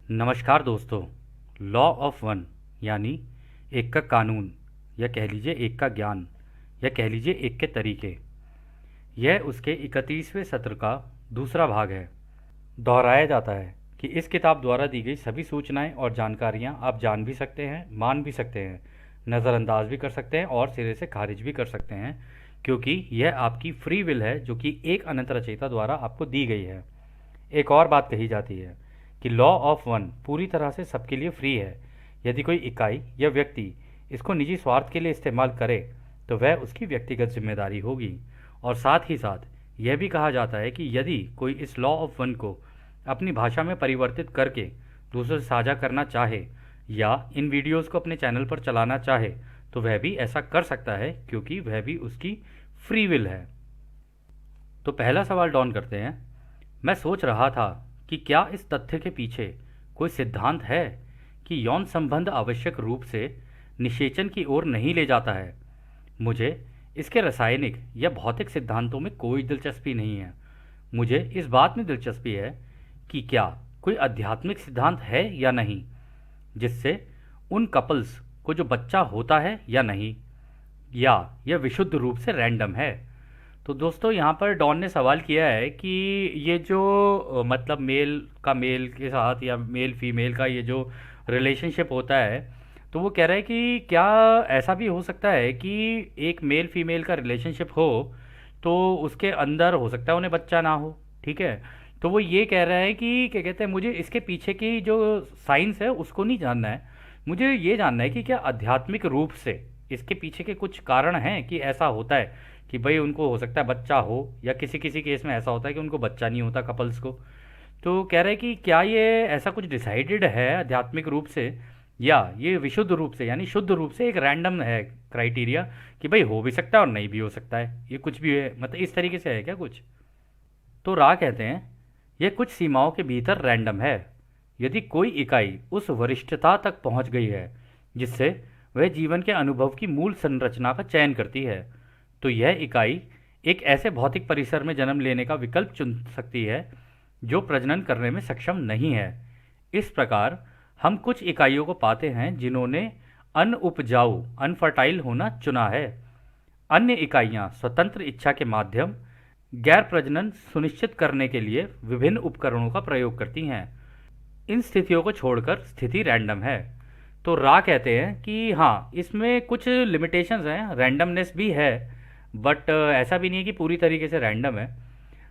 नमस्कार दोस्तों। Law of one यानी एक का कानून, या कह लीजिए एक का ज्ञान, या कह लीजिए एक के तरीके, यह उसके 31वें सत्र का दूसरा भाग है। दोहराया जाता है कि इस किताब द्वारा दी गई सभी सूचनाएं और जानकारियां आप जान भी सकते हैं, मान भी सकते हैं, नज़रअंदाज भी कर सकते हैं और सिरे से खारिज भी कर सकते हैं, क्योंकि यह आपकी फ्री विल है जो कि एक अनंत रचयिता द्वारा आपको दी गई है। एक और बात कही जाती है कि लॉ ऑफ वन पूरी तरह से सबके लिए फ्री है। यदि कोई इकाई या व्यक्ति इसको निजी स्वार्थ के लिए इस्तेमाल करे तो वह उसकी व्यक्तिगत जिम्मेदारी होगी। और साथ ही साथ यह भी कहा जाता है कि यदि कोई इस लॉ ऑफ वन को अपनी भाषा में परिवर्तित करके दूसरों से साझा करना चाहे या इन वीडियोस को अपने चैनल पर चलाना चाहे तो वह भी ऐसा कर सकता है, क्योंकि वह भी उसकी फ्री विल है। तो पहला सवाल डॉन करते हैं। मैं सोच रहा था कि क्या इस तथ्य के पीछे कोई सिद्धांत है कि यौन संबंध आवश्यक रूप से निषेचन की ओर नहीं ले जाता है। मुझे इसके रासायनिक या भौतिक सिद्धांतों में कोई दिलचस्पी नहीं है। मुझे इस बात में दिलचस्पी है कि क्या कोई आध्यात्मिक सिद्धांत है या नहीं, जिससे उन कपल्स को जो बच्चा होता है या नहीं, या यह विशुद्ध रूप से रैंडम है। तो दोस्तों यहाँ पर डॉन ने सवाल किया है कि ये जो मतलब मेल का मेल के साथ या मेल फीमेल का ये जो रिलेशनशिप होता है, तो वो कह रहा है कि क्या ऐसा भी हो सकता है कि एक मेल फीमेल का रिलेशनशिप हो तो उसके अंदर हो सकता है उन्हें बच्चा ना हो। ठीक है, तो वो ये कह रहा है कि क्या कहते हैं, मुझे इसके पीछे की जो साइंस है उसको नहीं जानना है, मुझे ये जानना है कि क्या आध्यात्मिक रूप से इसके पीछे के कुछ कारण हैं कि ऐसा होता है कि भाई उनको हो सकता है बच्चा हो, या किसी किसी केस में ऐसा होता है कि उनको बच्चा नहीं होता कपल्स को। तो कह रहे हैं कि क्या ये ऐसा कुछ डिसाइडेड है आध्यात्मिक रूप से, या ये विशुद्ध रूप से यानी शुद्ध रूप से एक रैंडम है क्राइटेरिया कि भाई हो भी सकता है और नहीं भी हो सकता है, ये कुछ भी है, मतलब इस तरीके से है क्या कुछ। तो रा कहते हैं यह कुछ सीमाओं के भीतर रैंडम है। यदि कोई इकाई उस वरिष्ठता तक पहुंच गई है जिससे वह जीवन के अनुभव की मूल संरचना का चयन करती है, तो यह इकाई एक ऐसे भौतिक परिसर में जन्म लेने का विकल्प चुन सकती है जो प्रजनन करने में सक्षम नहीं है। इस प्रकार हम कुछ इकाइयों को पाते हैं जिन्होंने अनउपजाऊ अनफर्टाइल होना चुना है। अन्य इकाइयां स्वतंत्र इच्छा के माध्यम गैर प्रजनन सुनिश्चित करने के लिए विभिन्न उपकरणों का प्रयोग करती हैं। इन स्थितियों को छोड़कर स्थिति रैंडम है। तो रा कहते हैं कि हाँ, इसमें कुछ लिमिटेशंस हैं, रैंडमनेस भी है, बट ऐसा भी नहीं है कि पूरी तरीके से रैंडम है।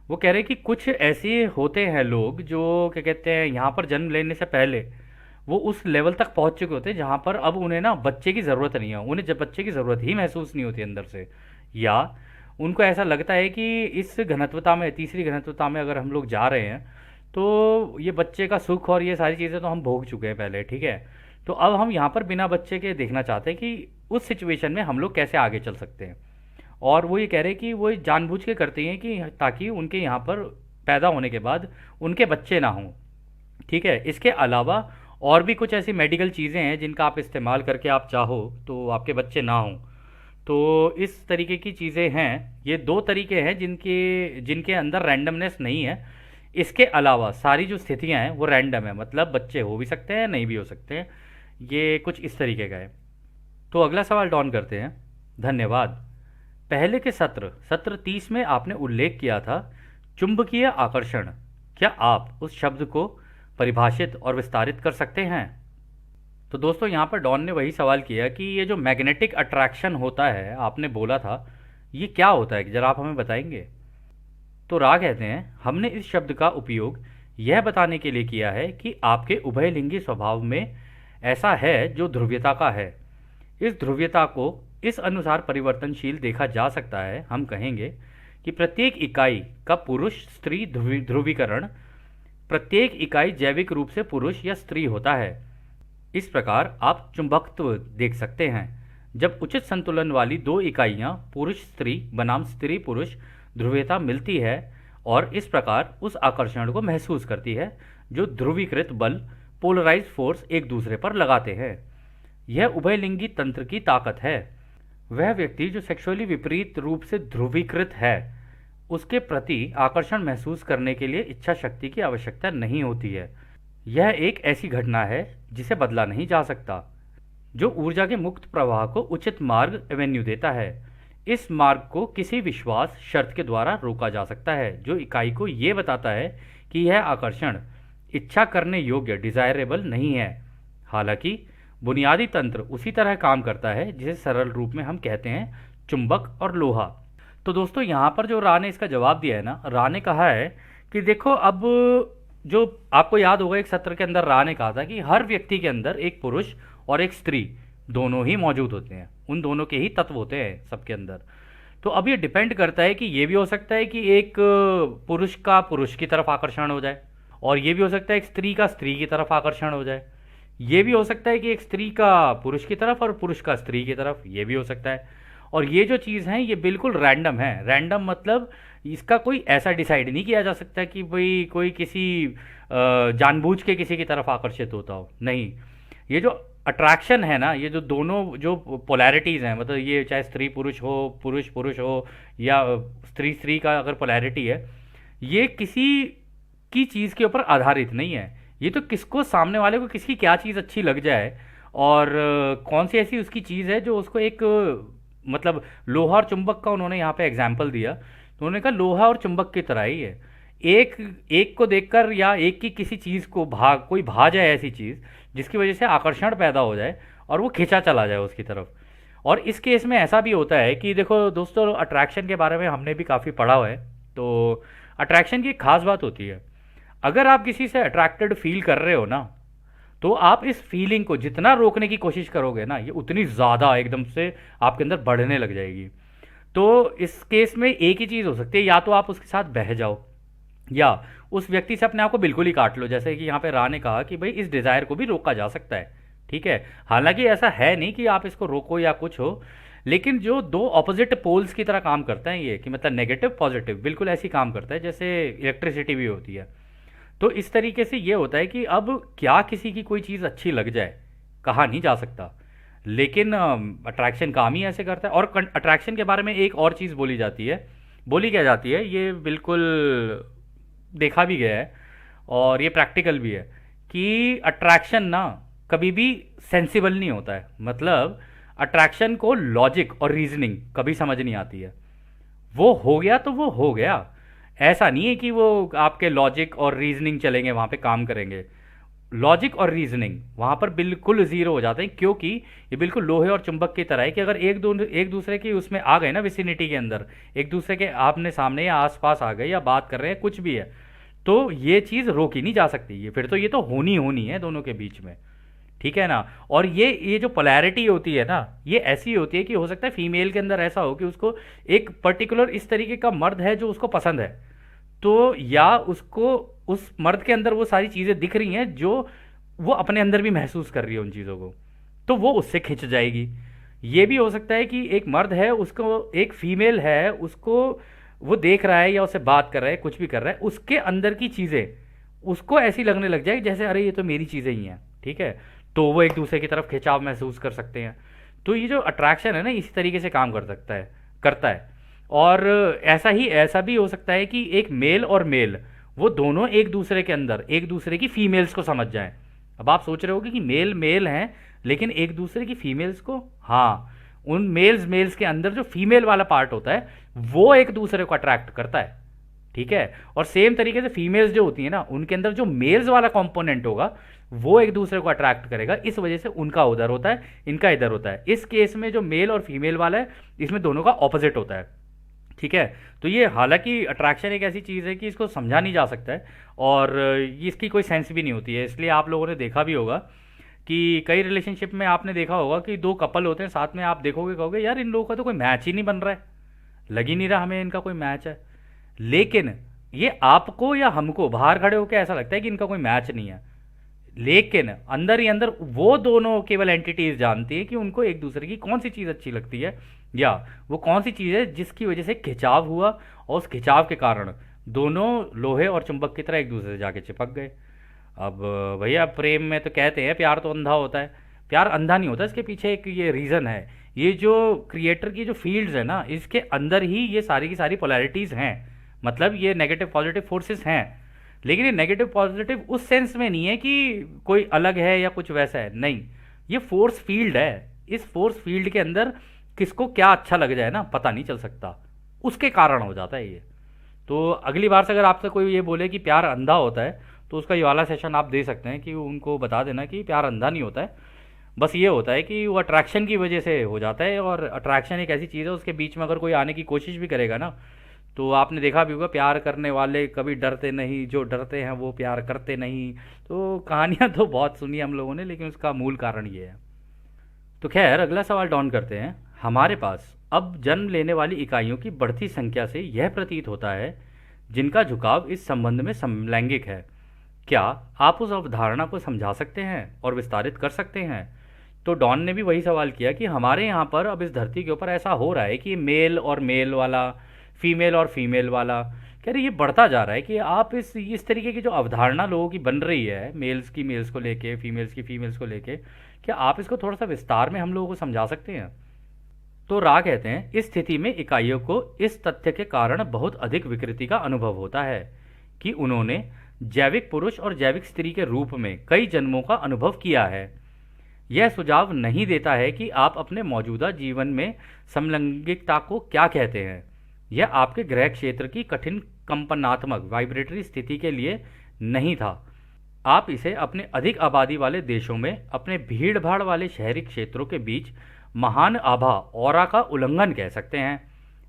वो कह रहे हैं कि कुछ ऐसे होते हैं लोग जो क्या कहते हैं यहाँ पर जन्म लेने से पहले वो उस लेवल तक पहुंच चुके होते हैं जहाँ पर अब उन्हें ना बच्चे की ज़रूरत नहीं है, उन्हें जब बच्चे की ज़रूरत ही महसूस नहीं होती अंदर से, या उनको ऐसा लगता है कि इस घनत्वता में, तीसरी घनत्वता में अगर हम लोग जा रहे हैं तो ये बच्चे का सुख और ये सारी चीज़ें तो हम भोग चुके हैं पहले। ठीक है, तो अब हम यहाँ पर बिना बच्चे के देखना चाहते हैं कि उस सिचुएशन में हम लोग कैसे आगे चल सकते हैं। और वो ये कह रहे हैं कि वो जानबूझ के करते हैं कि ताकि उनके यहाँ पर पैदा होने के बाद उनके बच्चे ना हों। ठीक है, इसके अलावा और भी कुछ ऐसी मेडिकल चीज़ें हैं जिनका आप इस्तेमाल करके आप चाहो तो आपके बच्चे ना हों। तो इस तरीके की चीज़ें हैं। ये दो तरीके हैं जिनके जिनके अंदर रैंडमनेस नहीं है। इसके अलावा सारी जो स्थितियां हैं वो रैंडम है, मतलब बच्चे हो भी सकते हैं नहीं भी हो सकते हैं। ये कुछ इस तरीके का है। तो अगला सवाल डॉन करते हैं। धन्यवाद। पहले के सत्र सत्र 30 में आपने उल्लेख किया था चुंबकीय आकर्षण। क्या आप उस शब्द को परिभाषित और विस्तारित कर सकते हैं। तो दोस्तों यहाँ पर डॉन ने वही सवाल किया कि ये जो मैग्नेटिक अट्रैक्शन होता है आपने बोला था, ये क्या होता है, जरा आप हमें बताएंगे। तो रा कहते हैं हमने इस शब्द का उपयोग यह बताने के लिए किया है कि आपके उभयलिंगी स्वभाव में ऐसा है जो ध्रुवीयता का है। इस ध्रुवीयता को इस अनुसार परिवर्तनशील देखा जा सकता है। हम कहेंगे कि प्रत्येक इकाई का पुरुष स्त्री ध्रुवीकरण प्रत्येक इकाई जैविक रूप से पुरुष या स्त्री होता है। इस प्रकार आप चुंबकत्व देख सकते हैं जब उचित संतुलन वाली दो इकाइयां पुरुष स्त्री बनाम स्त्री पुरुष ध्रुवीयता मिलती है और इस प्रकार उस आकर्षण को महसूस करती है जो ध्रुवीकृत बल पोलराइज फोर्स एक दूसरे पर लगाते हैं। यह उभयलिंगी तंत्र की ताकत है। वह व्यक्ति जो सेक्सुअली विपरीत रूप से ध्रुवीकृत है उसके प्रति आकर्षण महसूस करने के लिए इच्छा शक्ति की आवश्यकता नहीं होती है। यह एक ऐसी घटना है जिसे बदला नहीं जा सकता, जो ऊर्जा के मुक्त प्रवाह को उचित मार्ग एवेन्यू देता है। इस मार्ग को किसी विश्वास शर्त के द्वारा रोका जा सकता है, जो इकाई को ये बताता है कि यह आकर्षण इच्छा करने योग्य डिजायरेबल नहीं है। हालांकि बुनियादी तंत्र उसी तरह काम करता है जिसे सरल रूप में हम कहते हैं चुंबक और लोहा। तो दोस्तों यहाँ पर जो रा ने इसका जवाब दिया है ना, रा ने कहा है कि देखो अब जो आपको याद होगा एक सत्र के अंदर रा ने कहा था कि हर व्यक्ति के अंदर एक पुरुष और एक स्त्री दोनों ही मौजूद होते हैं, उन दोनों के ही तत्व होते हैं सबके अंदर। तो अब ये डिपेंड करता है कि ये भी हो सकता है कि एक पुरुष का पुरुष की तरफ आकर्षण हो जाए, और ये भी हो सकता है एक स्त्री का स्त्री की तरफ आकर्षण हो जाए। ये भी हो सकता है कि एक स्त्री का पुरुष की तरफ और पुरुष का स्त्री की तरफ, ये भी हो सकता है। और ये जो चीज़ है ये बिल्कुल रैंडम है। रैंडम मतलब इसका कोई ऐसा डिसाइड नहीं किया जा सकता कि भाई कोई किसी जानबूझ के किसी की तरफ आकर्षित होता हो, नहीं। ये जो अट्रैक्शन है ना, ये जो दोनों जो पोलैरिटीज़ हैं, मतलब ये चाहे स्त्री पुरुष हो, पुरुष पुरुष हो, या स्त्री स्त्री का अगर पोलैरिटी है, ये किसी की चीज़ के ऊपर आधारित नहीं है। ये तो किसको, सामने वाले को किसकी क्या चीज़ अच्छी लग जाए, और कौन सी ऐसी उसकी चीज़ है जो उसको एक मतलब लोहा और चुंबक का उन्होंने यहाँ पे एग्जाम्पल दिया, तो उन्होंने कहा लोहा और चुंबक की तरह ही है। एक एक को देखकर या एक की किसी चीज़ को कोई भा जाए ऐसी चीज़ जिसकी वजह से आकर्षण पैदा हो जाए और वो खींचा चला जाए उसकी तरफ। और इस केस में ऐसा भी होता है कि देखो दोस्तों, अट्रैक्शन के बारे में हमने भी काफ़ी पढ़ा हुआ है। तो अट्रैक्शन की एक खास बात होती है, अगर आप किसी से अट्रैक्टेड फील कर रहे हो ना, तो आप इस फीलिंग को जितना रोकने की कोशिश करोगे ना, ये उतनी ज़्यादा एकदम से आपके अंदर बढ़ने लग जाएगी। तो इस केस में एक ही चीज़ हो सकती है, या तो आप उसके साथ बह जाओ, या उस व्यक्ति से अपने आप को बिल्कुल ही काट लो। जैसे कि यहाँ पे रा ने कहा कि भाई इस डिज़ायर को भी रोका जा सकता है, ठीक है। हालांकि ऐसा है नहीं कि आप इसको रोको या कुछ हो, लेकिन जो दो ऑपोजिट पोल्स की तरह काम करता है ये, कि मतलब नेगेटिव पॉजिटिव, बिल्कुल ऐसी काम करता है जैसे इलेक्ट्रिसिटी भी होती है। तो इस तरीके से ये होता है कि अब क्या किसी की कोई चीज़ अच्छी लग जाए, कहा नहीं जा सकता, लेकिन अट्रैक्शन काम ही ऐसे करता है। और अट्रैक्शन के बारे में एक और चीज़ बोली जाती है, बोली क्या जाती है, ये बिल्कुल देखा भी गया है और ये प्रैक्टिकल भी है, कि अट्रैक्शन ना कभी भी सेंसिबल नहीं होता है। मतलब अट्रैक्शन को लॉजिक और रीजनिंग कभी समझ नहीं आती है। वो हो गया तो वो हो गया, ऐसा नहीं है कि वो आपके लॉजिक और रीजनिंग चलेंगे वहाँ पे काम करेंगे। लॉजिक और रीजनिंग वहाँ पर बिल्कुल ज़ीरो हो जाते हैं, क्योंकि ये बिल्कुल लोहे और चुंबक की तरह है कि अगर एक दूसरे की उसमें आ गए ना, विसिनिटी के अंदर, एक दूसरे के आमने सामने या आसपास आ गए या बात कर रहे हैं, कुछ भी है, तो ये चीज़ रोकी नहीं जा सकती। ये फिर तो ये तो होनी होनी है दोनों के बीच में, ठीक है ना। और ये जो पोलैरिटी होती है ना, ये ऐसी होती है कि हो सकता है फीमेल के अंदर ऐसा हो कि उसको एक पर्टिकुलर इस तरीके का मर्द है जो उसको पसंद है, तो या उसको उस मर्द के अंदर वो सारी चीज़ें दिख रही हैं जो वो अपने अंदर भी महसूस कर रही है उन चीज़ों को, तो वो उससे खिंच जाएगी। ये भी हो सकता है कि एक मर्द है, उसको एक फीमेल है, उसको वो देख रहा है या उससे बात कर रहा है, कुछ भी कर रहा है, उसके अंदर की चीज़ें उसको ऐसी लगने लग जाएगी जैसे अरे ये तो मेरी चीज़ें ही हैं, ठीक है। तो वो एक दूसरे की तरफ खिंचाव महसूस कर सकते हैं। तो ये जो अट्रैक्शन है ना, इसी तरीके से काम कर सकता है, करता है। और ऐसा भी हो सकता है कि एक मेल और मेल, वो दोनों एक दूसरे के अंदर एक दूसरे की फीमेल्स को समझ जाएं। अब आप सोच रहे होगे कि मेल मेल हैं लेकिन एक दूसरे की फीमेल्स को, हाँ, उन मेल्स के अंदर जो फीमेल वाला पार्ट होता है वो एक दूसरे को अट्रैक्ट करता है, ठीक है। और सेम तरीके से फीमेल्स जो होती है ना, उनके अंदर जो मेल्स वाला कंपोनेंट होगा वो एक दूसरे को अट्रैक्ट करेगा। इस वजह से उनका उधर होता है, इनका इधर होता है। इस केस में जो मेल और फीमेल वाला है, इसमें दोनों का ऑपोजिट होता है, ठीक है। तो ये हालांकि अट्रैक्शन एक ऐसी चीज़ है कि इसको समझा नहीं जा सकता है, और इसकी कोई सेंस भी नहीं होती है। इसलिए आप लोगों ने देखा भी होगा कि कई रिलेशनशिप में आपने देखा होगा कि दो कपल होते हैं साथ में, आप देखोगे कहोगे यार इन लोगों का तो कोई मैच ही नहीं बन रहा है, लग ही नहीं रहा हमें इनका कोई मैच है। लेकिन ये आपको या हमको बाहर खड़े होकर ऐसा लगता है कि इनका कोई मैच नहीं है, लेकिन अंदर ही अंदर वो दोनों केवल एंटिटीज जानती है कि उनको एक दूसरे की कौन सी चीज़ अच्छी लगती है, या वो कौन सी चीज़ है जिसकी वजह से खिंचाव हुआ, और उस खिंचाव के कारण दोनों लोहे और चुंबक की तरह एक दूसरे से जाके चिपक गए। अब भैया प्रेम में तो कहते हैं प्यार तो अंधा होता है, प्यार अंधा नहीं होता, इसके पीछे एक ये रीज़न है। ये जो क्रिएटर की जो फील्ड्स है ना, इसके अंदर ही ये सारी की सारी पोलैरिटीज़ हैं, मतलब ये नेगेटिव पॉजिटिव फोर्सेस हैं। लेकिन ये नेगेटिव पॉजिटिव उस सेंस में नहीं है कि कोई अलग है या कुछ वैसा है, नहीं, ये फोर्स फील्ड है। इस फोर्स फील्ड के अंदर किसको क्या अच्छा लग जाए ना, पता नहीं चल सकता, उसके कारण हो जाता है ये। तो अगली बार से अगर आपसे कोई ये बोले कि प्यार अंधा होता है, तो उसका ये वाला सेशन आप दे सकते हैं कि उनको बता देना कि प्यार अंधा नहीं होता है, बस ये होता है कि वो अट्रैक्शन की वजह से हो जाता है। और अट्रैक्शन एक ऐसी चीज़ है, उसके बीच में अगर कोई आने की कोशिश भी करेगा ना, तो आपने देखा भी होगा, प्यार करने वाले कभी डरते नहीं, जो डरते हैं वो प्यार करते नहीं। तो कहानियाँ तो बहुत सुनी है हम लोगों ने, लेकिन उसका मूल कारण ये है। तो खैर अगला सवाल डॉन करते हैं। हमारे पास अब जन्म लेने वाली इकाइयों की बढ़ती संख्या से यह प्रतीत होता है जिनका झुकाव इस संबंध में समलैंगिक है। क्या आप उस अवधारणा को समझा सकते हैं और विस्तारित कर सकते हैं? तो डॉन ने भी वही सवाल किया कि हमारे यहाँ पर अब इस धरती के ऊपर ऐसा हो रहा है कि मेल और मेल वाला, फीमेल और फीमेल वाला, कह रहे ये बढ़ता जा रहा है कि आप इस तरीके की जो अवधारणा लोगों की बन रही है, मेल्स की मेल्स को लेके, फीमेल्स की फीमेल्स को लेके, क्या आप इसको थोड़ा सा विस्तार में हम लोगों को समझा सकते हैं? तो रा कहते हैं इस स्थिति में इकाइयों को इस तथ्य के कारण बहुत अधिक विकृति का अनुभव होता है कि उन्होंने जैविक पुरुष और जैविक स्त्री के रूप में कई जन्मों का अनुभव किया है। यह सुझाव नहीं देता है कि आप अपने मौजूदा जीवन में समलैंगिकता को क्या कहते हैं। यह आपके ग्रह क्षेत्र की कठिन कंपनात्मक वाइब्रेटरी स्थिति के लिए नहीं था। आप इसे अपने अधिक आबादी वाले देशों में अपने भीड़ भाड़ वाले शहरी क्षेत्रों के बीच महान आभा ऑरा का उल्लंघन कह सकते हैं।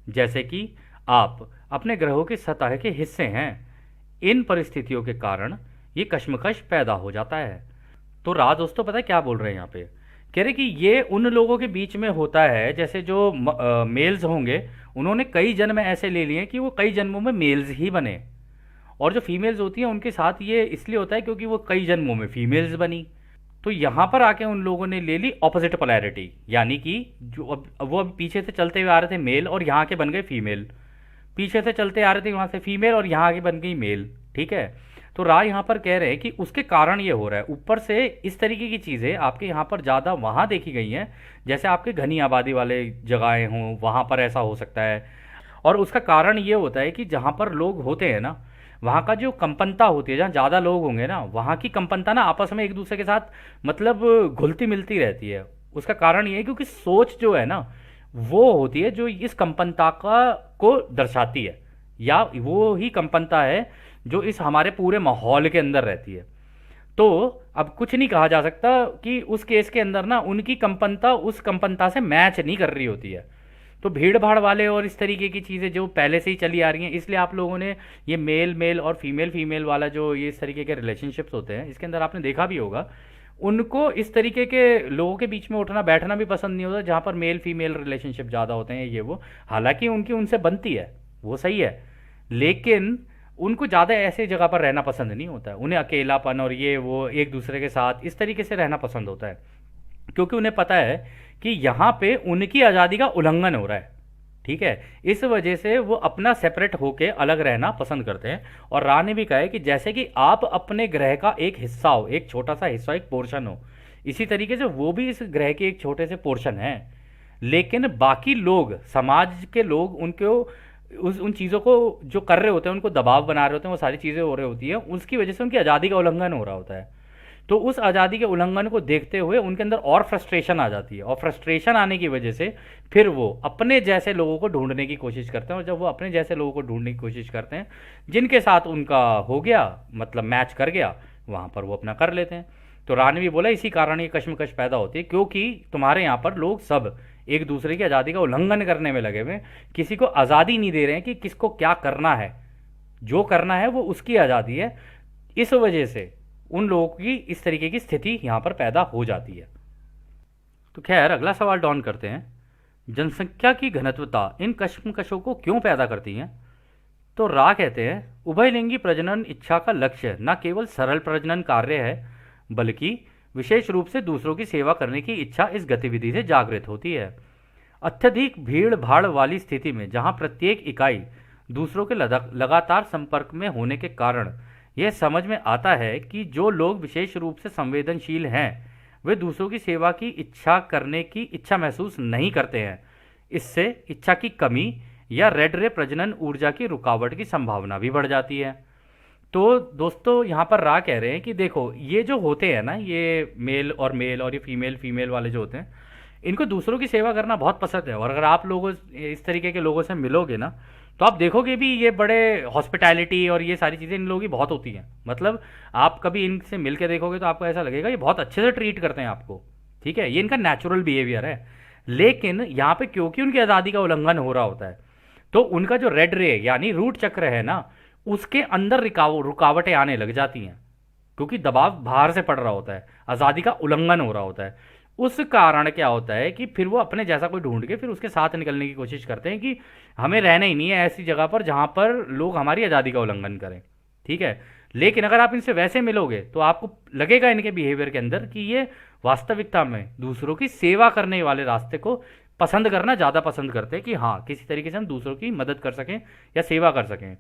जैसे कि आप अपने ग्रहों की सतह के हिस्से हैं। इन परिस्थितियों के कारण ये कश्मकश पैदा हो जाता है। तो रा दोस्तों पता है क्या बोल रहे हैं यहाँ पे, कह रहे कि ये उन लोगों के बीच में होता है जैसे जो मेल्स होंगे, उन्होंने कई जन्म ऐसे ले लिए कि वो कई जन्मों में मेल्स ही बने, और जो फीमेल्स होती हैं उनके साथ ये इसलिए होता है क्योंकि वो कई जन्मों में फीमेल्स बनी। तो यहाँ पर आके उन लोगों ने ले ली ऑपोजिट पोलैरिटी, यानी कि जो वो अब पीछे से चलते हुए आ रहे थे मेल और यहाँ के बन गए फीमेल, पीछे से चलते आ रहे थे वहाँ से फीमेल और यहाँ आगे बन गई मेल। ठीक है, तो राय यहाँ पर कह रहे हैं कि उसके कारण ये हो रहा है। ऊपर से इस तरीके की चीज़ें आपके यहाँ पर ज़्यादा वहाँ देखी गई हैं, जैसे आपके घनी आबादी वाले जगहें हों वहाँ पर ऐसा हो सकता है। और उसका कारण ये होता है कि जहाँ पर लोग होते हैं ना, वहाँ का जो कंपनता होती है, जहाँ ज़्यादा लोग होंगे ना, वहाँ की कंपनता ना आपस में एक दूसरे के साथ मतलब घुलती मिलती रहती है। उसका कारण ये है क्योंकि सोच जो है ना, वो होती है जो इस कंपनता का को दर्शाती है, या वो ही कंपनता है जो इस हमारे पूरे माहौल के अंदर रहती है। तो अब कुछ नहीं कहा जा सकता कि उस केस के अंदर ना उनकी कंपनता उस कंपनता से मैच नहीं कर रही होती है। तो भीड़ भाड़ वाले और इस तरीके की चीज़ें जो पहले से ही चली आ रही हैं, इसलिए आप लोगों ने ये मेल मेल और फीमेल फीमेल वाला जो ये इस तरीके के रिलेशनशिप्स होते हैं, इसके अंदर आपने देखा भी होगा, उनको इस तरीके के लोगों के बीच में उठना बैठना भी पसंद नहीं होता जहाँ पर मेल फीमेल रिलेशनशिप ज़्यादा होते हैं ये वो। हालांकि उनकी उनसे बनती है, वो सही है, लेकिन उनको ज़्यादा ऐसे जगह पर रहना पसंद नहीं होता है। उन्हें अकेलापन और ये वो एक दूसरे के साथ इस तरीके से रहना पसंद होता है, क्योंकि उन्हें पता है कि यहाँ पे उनकी आज़ादी का उल्लंघन हो रहा है। ठीक है, इस वजह से वो अपना सेपरेट होके अलग रहना पसंद करते हैं। और रा ने भी कहा है कि जैसे कि आप अपने ग्रह का एक हिस्सा हो, एक छोटा सा हिस्सा, एक पोर्शन हो, इसी तरीके से वो भी इस ग्रह के एक छोटे से पोर्शन है। लेकिन बाकी लोग, समाज के लोग, उनको उन चीज़ों को जो कर रहे होते हैं, उनको दबाव बना रहे होते हैं, वो सारी चीज़ें हो रही होती है, उसकी वजह से उनकी आज़ादी का उल्लंघन हो रहा होता है। तो उस आज़ादी के उल्लंघन को देखते हुए उनके अंदर और फ्रस्ट्रेशन आ जाती है, और फ्रस्ट्रेशन आने की वजह से फिर वो अपने जैसे लोगों को ढूंढने की कोशिश करते हैं। और जब वो अपने जैसे लोगों को ढूंढने की कोशिश करते हैं जिनके साथ उनका हो गया, मतलब मैच कर गया, वहाँ पर वो अपना कर लेते हैं। तो रानी भी बोला इसी कारण ये कश्मकश पैदा होती है, क्योंकि तुम्हारे यहाँ पर लोग सब एक दूसरे की आज़ादी का उल्लंघन करने में लगे हुए, किसी को आज़ादी नहीं दे रहे हैं कि किसको क्या करना है। जो करना है वो उसकी आज़ादी है। इस वजह से उन लोगों की इस तरीके की स्थिति यहाँ पर पैदा हो जाती है। तो खैर अगला सवाल डॉन करते हैं, जनसंख्या की घनत्वता इन कश्मकशों को क्यों पैदा करती हैं? तो रा कहते हैं उभयलिंगी प्रजनन इच्छा का लक्ष्य न केवल सरल प्रजनन कार्य है, बल्कि विशेष रूप से दूसरों की सेवा करने की इच्छा इस गतिविधि से जागृत होती है। अत्यधिक भीड़ भाड़ वाली स्थिति में जहाँ प्रत्येक इकाई दूसरों के लगातार संपर्क में होने के कारण यह समझ में आता है कि जो लोग विशेष रूप से संवेदनशील हैं वे दूसरों की सेवा की इच्छा करने की इच्छा महसूस नहीं करते हैं। इससे इच्छा की कमी या रेड रे प्रजनन ऊर्जा की रुकावट की संभावना भी बढ़ जाती है। तो दोस्तों यहाँ पर रा कह रहे हैं कि देखो ये जो होते हैं ना, ये मेल और ये फीमेल फीमेल वाले जो होते हैं, इनको दूसरों की सेवा करना बहुत पसंद है। और अगर आप लोगों इस तरीके के लोगों से मिलोगे ना, तो आप देखोगे भी ये बड़े हॉस्पिटैलिटी और ये सारी चीज़ें इन लोगों की बहुत होती हैं। मतलब आप कभी इनसे मिल के देखोगे तो आपको ऐसा लगेगा ये बहुत अच्छे से ट्रीट करते हैं आपको। ठीक है, ये इनका नेचुरल बिहेवियर है। लेकिन यहाँ पे क्योंकि उनकी आज़ादी का उल्लंघन हो रहा होता है, तो उनका जो रेड रे यानी रूट चक्र है ना, उसके अंदर रुकावटें आने लग जाती हैं, क्योंकि दबाव बाहर से पड़ रहा होता है, आज़ादी का उल्लंघन हो रहा होता है। उस कारण क्या होता है कि फिर वो अपने जैसा कोई ढूंढ के फिर उसके साथ निकलने की कोशिश करते हैं कि हमें रहना ही नहीं है ऐसी जगह पर जहाँ पर लोग हमारी आज़ादी का उल्लंघन करें। ठीक है, लेकिन अगर आप इनसे वैसे मिलोगे तो आपको लगेगा इनके बिहेवियर के अंदर कि ये वास्तविकता में दूसरों की सेवा करने वाले रास्ते को पसंद करना ज़्यादा पसंद करते हैं, कि हाँ किसी तरीके से हम दूसरों की मदद कर सकें या सेवा कर सकें।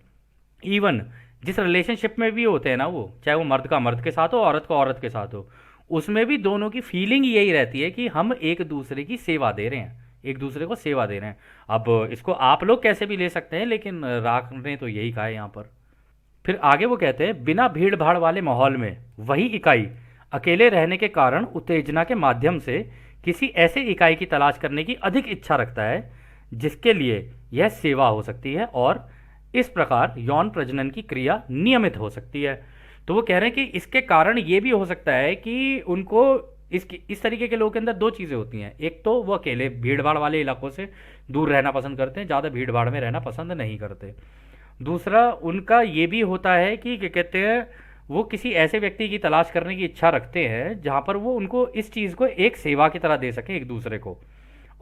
इवन जिस रिलेशनशिप में भी होते हैं ना, वो चाहे वो मर्द का मर्द के साथ हो, औरत का औरत के साथ हो, उसमें भी दोनों की फीलिंग यही रहती है कि हम एक दूसरे की सेवा दे रहे हैं, एक दूसरे को सेवा दे रहे हैं। अब इसको आप लोग कैसे भी ले सकते हैं, लेकिन राख ने तो यही कहा है यहाँ पर। फिर आगे वो कहते हैं, बिना भीड़ भाड़ वाले माहौल में वही इकाई अकेले रहने के कारण उत्तेजना के माध्यम से किसी ऐसे इकाई की तलाश करने की अधिक इच्छा रखता है जिसके लिए यह सेवा हो सकती है, और इस प्रकार यौन प्रजनन की क्रिया नियमित हो सकती है। तो वो कह रहे हैं कि इसके कारण ये भी हो सकता है कि उनको इस तरीके के लोगों के अंदर दो चीज़ें होती हैं। एक तो वो अकेले भीड़ भाड़ वाले इलाकों से दूर रहना पसंद करते हैं, ज़्यादा भीड़ भाड़ में रहना पसंद नहीं करते। दूसरा उनका ये भी होता है कि क्या कहते हैं, वो किसी ऐसे व्यक्ति की तलाश करने की इच्छा रखते हैं जहाँ पर वो उनको इस चीज़ को एक सेवा की तरह दे सके एक दूसरे को।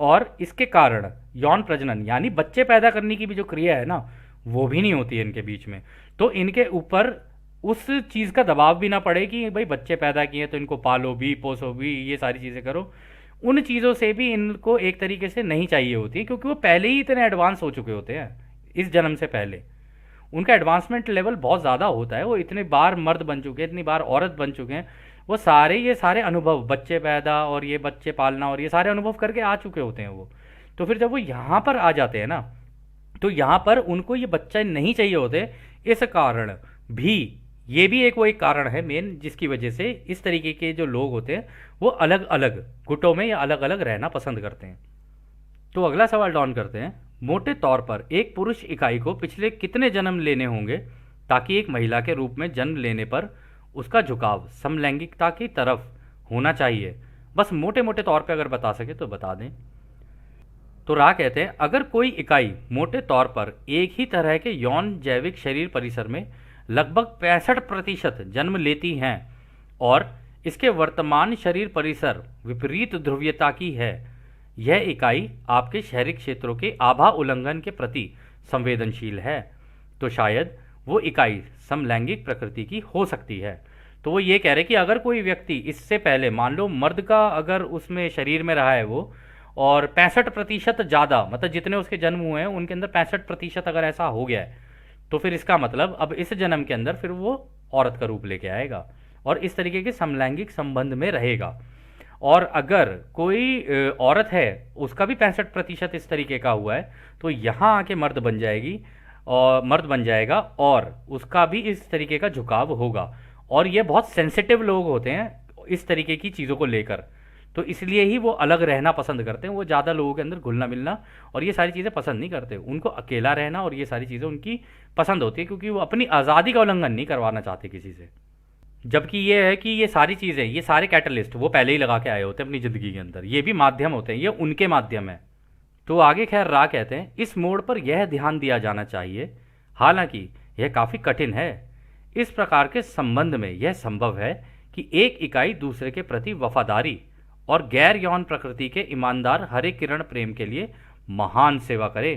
और इसके कारण यौन प्रजनन यानी बच्चे पैदा करने की भी जो क्रिया है ना, वो भी नहीं होती है इनके बीच में। तो इनके ऊपर उस चीज़ का दबाव भी ना पड़े कि भाई बच्चे पैदा किए तो इनको पालो भी पोसो भी, ये सारी चीज़ें करो। उन चीज़ों से भी इनको एक तरीके से नहीं चाहिए होती, क्योंकि वो पहले ही इतने एडवांस हो चुके होते हैं इस जन्म से पहले। उनका एडवांसमेंट लेवल बहुत ज़्यादा होता है, वो इतनी बार मर्द बन चुके हैं, इतनी बार औरत बन चुके हैं, वो सारे ये सारे अनुभव बच्चे पैदा और ये बच्चे पालना और ये सारे अनुभव करके आ चुके होते हैं वो। तो फिर जब वो यहाँ पर आ जाते हैं ना, तो यहाँ पर उनको ये बच्चा नहीं चाहिए होते। इस कारण भी ये भी एक वो एक कारण है मेन, जिसकी वजह से इस तरीके के जो लोग होते हैं वो अलग अलग गुटों में या अलग अलग रहना पसंद करते हैं। तो अगला सवाल डॉन करते हैं, मोटे तौर पर एक पुरुष इकाई को पिछले कितने जन्म लेने होंगे ताकि एक महिला के रूप में जन्म लेने पर उसका झुकाव समलैंगिकता की तरफ होना चाहिए? बस मोटे मोटे तौर पे अगर बता सके तो बता दें। तो रा कहते हैं, अगर कोई इकाई मोटे तौर पर एक ही तरह के यौन जैविक शरीर परिसर में लगभग 65% जन्म लेती हैं और इसके वर्तमान शरीर परिसर विपरीत ध्रुवीयता की है, यह इकाई आपके शहरी क्षेत्रों के आभा उल्लंघन के प्रति संवेदनशील है, तो शायद वो इकाई समलैंगिक प्रकृति की हो सकती है। तो वो ये कह रहे कि अगर कोई व्यक्ति इससे पहले मान लो मर्द का अगर उसमें शरीर में रहा है वो, और 65% ज़्यादा मतलब जितने उसके जन्म हुए हैं उनके अंदर 65% अगर ऐसा हो गया है, तो फिर इसका मतलब अब इस जन्म के अंदर फिर वो औरत का रूप लेके आएगा और इस तरीके के समलैंगिक संबंध में रहेगा। और अगर कोई औरत है उसका भी 65% इस तरीके का हुआ है, तो यहाँ आके मर्द बन जाएगी और मर्द बन जाएगा और उसका भी इस तरीके का झुकाव होगा। और ये बहुत सेंसिटिव लोग होते हैं इस तरीके की चीज़ों को लेकर, तो इसलिए ही वो अलग रहना पसंद करते हैं। वो ज़्यादा लोगों के अंदर घुलना मिलना और ये सारी चीज़ें पसंद नहीं करते, उनको अकेला रहना और ये सारी चीज़ें उनकी पसंद होती है, क्योंकि वो अपनी आज़ादी का उल्लंघन नहीं करवाना चाहते किसी से। जबकि ये है कि ये सारी चीज़ें, ये सारे कैटलिस्ट वो पहले ही लगा के आए होते हैं अपनी ज़िंदगी के अंदर, ये भी माध्यम होते हैं, ये उनके माध्यम है। तो आगे खैर रा कहते हैं, इस मोड़ पर यह ध्यान दिया जाना चाहिए, हालांकि यह काफ़ी कठिन है, इस प्रकार के संबंध में यह संभव है कि एक इकाई दूसरे के प्रति वफादारी और गैर यौन प्रकृति के ईमानदार हरे किरण प्रेम के लिए महान सेवा करे,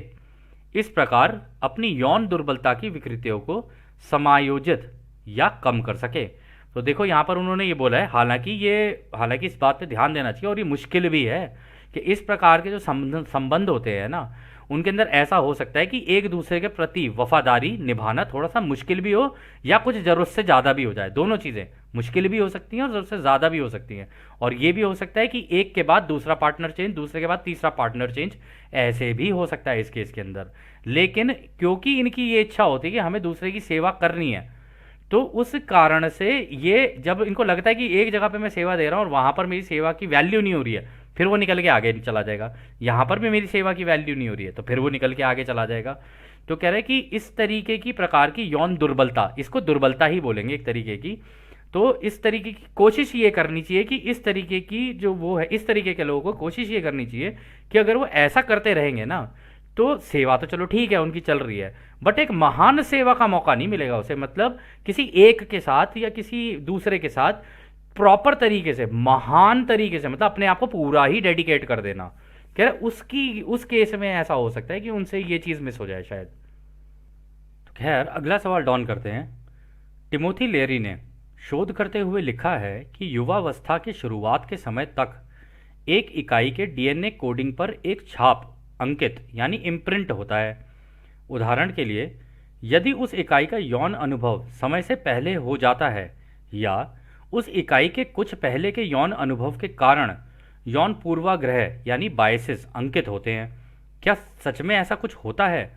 इस प्रकार अपनी यौन दुर्बलता की विकृतियों को समायोजित या कम कर सके। तो देखो यहाँ पर उन्होंने ये बोला है, हालांकि इस बात पे ध्यान देना चाहिए और ये मुश्किल भी है कि इस प्रकार के जो संबंध होते हैं ना, उनके अंदर ऐसा हो सकता है कि एक दूसरे के प्रति वफादारी निभाना थोड़ा सा मुश्किल भी हो या कुछ ज़रूरत से ज़्यादा भी हो जाए। दोनों चीज़ें मुश्किल भी हो सकती हैं और ज़रूरत से ज़्यादा भी हो सकती हैं। और ये भी हो सकता है कि एक के बाद दूसरा पार्टनर चेंज, दूसरे के बाद तीसरा पार्टनर चेंज, ऐसे भी हो सकता है इस केस के अंदर। लेकिन क्योंकि इनकी ये इच्छा होती है कि हमें दूसरे की सेवा करनी है, तो उस कारण से ये जब इनको लगता है कि एक जगह पे मैं सेवा दे रहा हूँ और वहाँ पर मेरी सेवा की वैल्यू नहीं हो रही है, फिर वो निकल के आगे चला जाएगा। यहाँ पर भी मेरी सेवा की वैल्यू नहीं हो रही है तो फिर वो निकल के आगे चला जाएगा। तो कह रहे हैं कि इस तरीके की प्रकार की यौन दुर्बलता, इसको दुर्बलता ही बोलेंगे एक तरीके की। तो इस तरीके की कोशिश ये करनी चाहिए कि इस तरीके की जो वो है, इस तरीके के लोगों को कोशिश ये करनी चाहिए कि अगर वो ऐसा करते रहेंगे ना, तो सेवा तो चलो ठीक है उनकी चल रही है, बट एक महान सेवा का मौका नहीं मिलेगा उसे। मतलब किसी एक के साथ या किसी दूसरे के साथ प्रॉपर तरीके से, महान तरीके से, मतलब अपने आप को पूरा ही डेडिकेट कर देना। कह रहे उसकी उस केस में ऐसा हो सकता है कि उनसे ये चीज़ मिस हो जाए शायद। तो खैर अगला सवाल डॉन करते हैं। टिमोथी लेरी ने शोध करते हुए लिखा है कि युवावस्था के शुरुआत के समय तक एक इकाई के डीएनए कोडिंग पर एक छाप अंकित यानी इम्प्रिंट होता है। उदाहरण के लिए, यदि उस इकाई का यौन अनुभव समय से पहले हो जाता है या उस इकाई के कुछ पहले के यौन अनुभव के कारण यौन पूर्वाग्रह यानी बायसेस अंकित होते हैं। क्या सच में ऐसा कुछ होता है?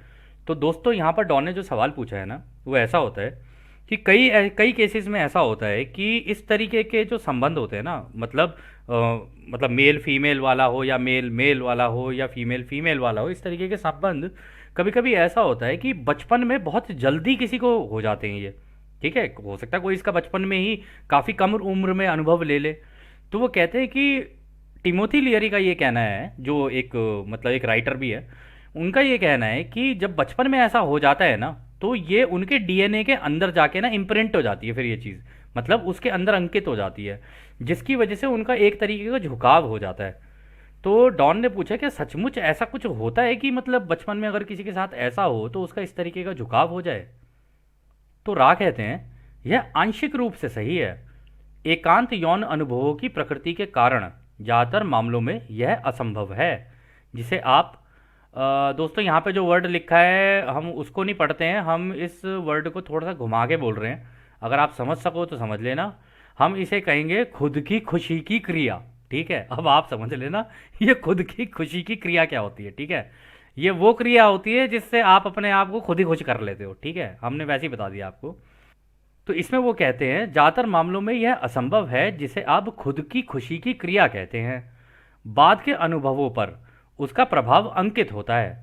तो दोस्तों यहाँ पर डॉन ने जो सवाल पूछा है ना, वो ऐसा होता है कि कई कई केसेस में ऐसा होता है कि इस तरीके के जो संबंध होते हैं ना, मतलब मतलब मेल फीमेल वाला हो या मेल मेल वाला हो या फीमेल फीमेल वाला हो, इस तरीके के संबंध कभी कभी ऐसा होता है कि बचपन में बहुत जल्दी किसी को हो जाते हैं ये। ठीक है, हो सकता है कोई इसका बचपन में ही काफ़ी कम उम्र में अनुभव ले ले। तो वो कहते हैं कि टिमोथी लियरी का ये कहना है, जो एक मतलब एक राइटर भी है, उनका ये कहना है कि जब बचपन में ऐसा हो जाता है ना, तो ये उनके डीएनए के अंदर जाके ना इम्प्रिंट हो जाती है फिर ये चीज़, मतलब उसके अंदर अंकित हो जाती है, जिसकी वजह से उनका एक तरीके का झुकाव हो जाता है। तो डॉन ने पूछा कि सचमुच ऐसा कुछ होता है कि मतलब बचपन में अगर किसी के साथ ऐसा हो तो उसका इस तरीके का झुकाव हो जाए? तो रा कहते हैं यह आंशिक रूप से सही है। एकांत यौन अनुभवों की प्रकृति के कारण ज़्यादातर मामलों में यह असंभव है। जिसे आप दोस्तों यहाँ पे जो वर्ड लिखा है हम उसको नहीं पढ़ते हैं, हम इस वर्ड को थोड़ा सा घुमा के बोल रहे हैं। अगर आप समझ सको तो समझ लेना। हम इसे कहेंगे खुद की खुशी की क्रिया। ठीक है, अब आप समझ लेना ये खुद की खुशी की क्रिया क्या होती है। ठीक है, ये वो क्रिया होती है जिससे आप अपने आप को खुद ही खुश कर लेते हो। ठीक है, हमने वैसे ही बता दिया आपको। तो इसमें वो कहते हैं ज़्यादातर मामलों में यह असंभव है जिसे आप खुद की खुशी की क्रिया कहते हैं। बाद के अनुभवों पर उसका प्रभाव अंकित होता है।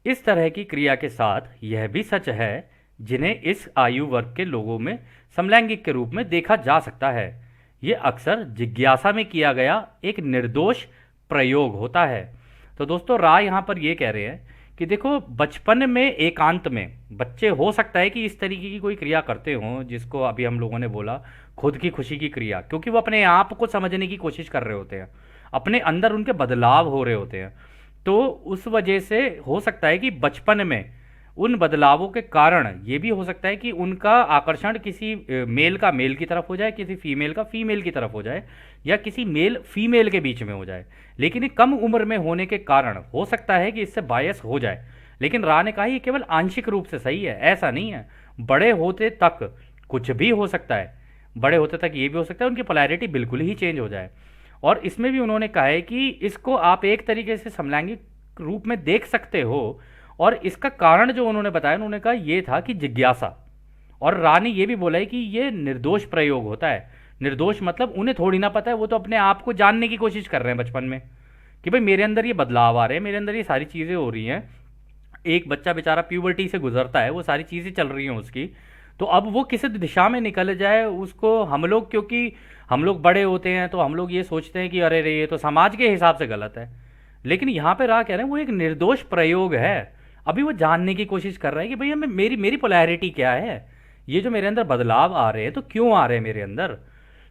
इस तरह की क्रिया के साथ यह भी सच है जिन्हें इस आयु वर्ग के लोगों में समलैंगिक के रूप में देखा जा सकता है। ये अक्सर जिज्ञासा में किया गया एक निर्दोष प्रयोग होता है। तो दोस्तों राय यहाँ पर ये कह रहे हैं कि देखो बचपन में एकांत में बच्चे हो सकता है कि इस तरीके की कोई क्रिया करते हों जिसको अभी हम लोगों ने बोला खुद की खुशी की क्रिया, क्योंकि वो अपने आप को समझने की कोशिश कर रहे होते हैं, अपने अंदर उनके बदलाव हो रहे होते हैं। तो उस वजह से हो सकता है कि बचपन में उन बदलावों के कारण ये भी हो सकता है कि उनका आकर्षण किसी मेल का मेल की तरफ हो जाए, किसी फीमेल का फीमेल की तरफ हो जाए, या किसी मेल फीमेल के बीच में हो जाए। लेकिन ये कम उम्र में होने के कारण हो सकता है कि इससे बायस हो जाए। लेकिन रा ने कहा ये केवल आंशिक रूप से सही है, ऐसा नहीं है। बड़े होते तक कुछ भी हो सकता है, बड़े होते तक ये भी हो सकता है उनकी पोलैरिटी बिल्कुल ही चेंज हो जाए। और इसमें भी उन्होंने कहा है कि इसको आप एक तरीके से समलैंगिक रूप में देख सकते हो। और इसका कारण जो उन्होंने बताया, उन्होंने कहा ये था कि जिज्ञासा। और रा ने ये भी बोला है कि ये निर्दोष प्रयोग होता है। निर्दोष मतलब उन्हें थोड़ी ना पता है, वो तो अपने आप को जानने की कोशिश कर रहे हैं बचपन में कि भाई मेरे अंदर ये बदलाव आ रहे हैं, मेरे अंदर ये सारी चीज़ें हो रही हैं। एक बच्चा बेचारा प्यूबर्टी से गुजरता है, वो सारी चीज़ें चल रही हैं उसकी। तो अब वो किस दिशा में निकल जाए उसको हम लोग, क्योंकि हम लोग बड़े होते हैं तो हम लोग ये सोचते हैं कि अरे रे ये तो समाज के हिसाब से गलत है। लेकिन यहाँ पे रा कह रहे हैं वो एक निर्दोष प्रयोग है। अभी वो जानने की कोशिश कर रहा है कि भैया मैं मेरी मेरी पोलैरिटी क्या है, ये जो मेरे अंदर बदलाव आ रहे हैं तो क्यों आ रहे हैं मेरे अंदर।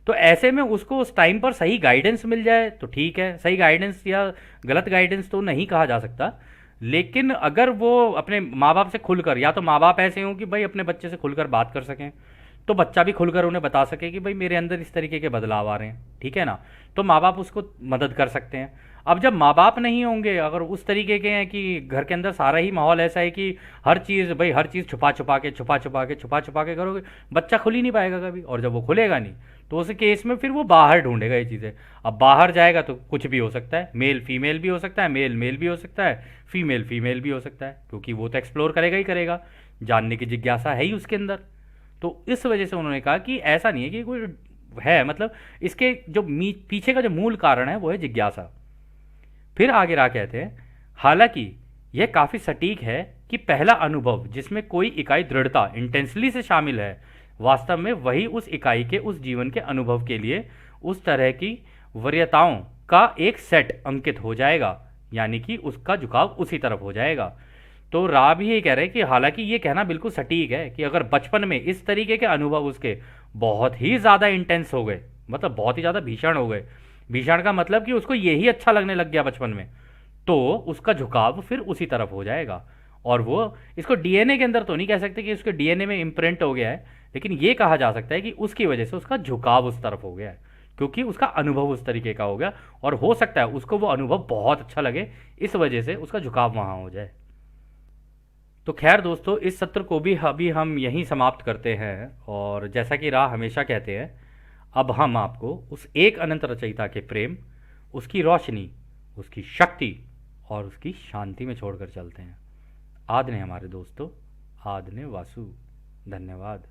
तो ऐसे में उसको उस टाइम पर सही गाइडेंस मिल जाए तो ठीक है। सही गाइडेंस या गलत गाइडेंस तो नहीं कहा जा सकता, लेकिन अगर वो अपने माँ बाप से खुलकर, या तो माँ बाप ऐसे हों कि भाई अपने बच्चे से खुलकर बात कर सकें, तो बच्चा भी खुलकर उन्हें बता सके कि भाई मेरे अंदर इस तरीके के बदलाव आ रहे हैं। ठीक है ना, तो माँ बाप उसको मदद कर सकते हैं। अब जब माँ बाप नहीं होंगे, अगर उस तरीके के हैं कि घर के अंदर सारा ही माहौल ऐसा है कि हर चीज़ भाई हर चीज़ छुपा छुपा के करोगे, बच्चा खुल ही नहीं पाएगा कभी। और जब वो खुलेगा नहीं तो उस केस में फिर वो बाहर ढूंढेगा ये चीज़ें। अब बाहर जाएगा तो कुछ भी हो सकता है, मेल फीमेल भी हो सकता है, मेल मेल भी हो सकता है, फीमेल फीमेल भी हो सकता है, क्योंकि वो तो एक्सप्लोर करेगा ही करेगा, जानने की जिज्ञासा है ही उसके अंदर। तो इस वजह से उन्होंने कहा कि ऐसा नहीं है कि कोई है, मतलब इसके जो पीछे का जो मूल कारण है वो है जिज्ञासा। फिर आगे रहा कहते हैं, हालांकि यह काफ़ी सटीक है कि पहला अनुभव जिसमें कोई इकाई दृढ़ता इंटेंसली से शामिल है, वास्तव में वही उस इकाई के उस जीवन के अनुभव के लिए उस तरह की वरीयताओं का एक सेट अंकित हो जाएगा, यानी कि उसका झुकाव उसी तरफ हो जाएगा। तो रा भी ये कह रहे हैं कि हालांकि ये कहना बिल्कुल सटीक है कि अगर बचपन में इस तरीके के अनुभव उसके बहुत ही ज़्यादा इंटेंस हो गए, मतलब बहुत ही ज़्यादा भीषण हो गए, भीषण का मतलब कि उसको यही अच्छा लगने लग गया बचपन में, तो उसका झुकाव फिर उसी तरफ हो जाएगा। और वो इसको डीएनए के अंदर तो नहीं कह सकते कि उसके डीएनए में इम्प्रिंट हो गया है, लेकिन ये कहा जा सकता है कि उसकी वजह से उसका झुकाव उस तरफ हो गया है, क्योंकि उसका अनुभव उस तरीके का हो गया, और हो सकता है उसको वो अनुभव बहुत अच्छा लगे, इस वजह से उसका झुकाव वहाँ हो जाए। तो खैर दोस्तों, इस सत्र को भी अभी हम यहीं समाप्त करते हैं, और जैसा कि राह हमेशा कहते हैं, अब हम आपको उस एक अनंत रचयिता के प्रेम, उसकी रोशनी, उसकी शक्ति और उसकी शांति में छोड़कर चलते हैं। आदने हमारे दोस्तों, आदने वासु। धन्यवाद।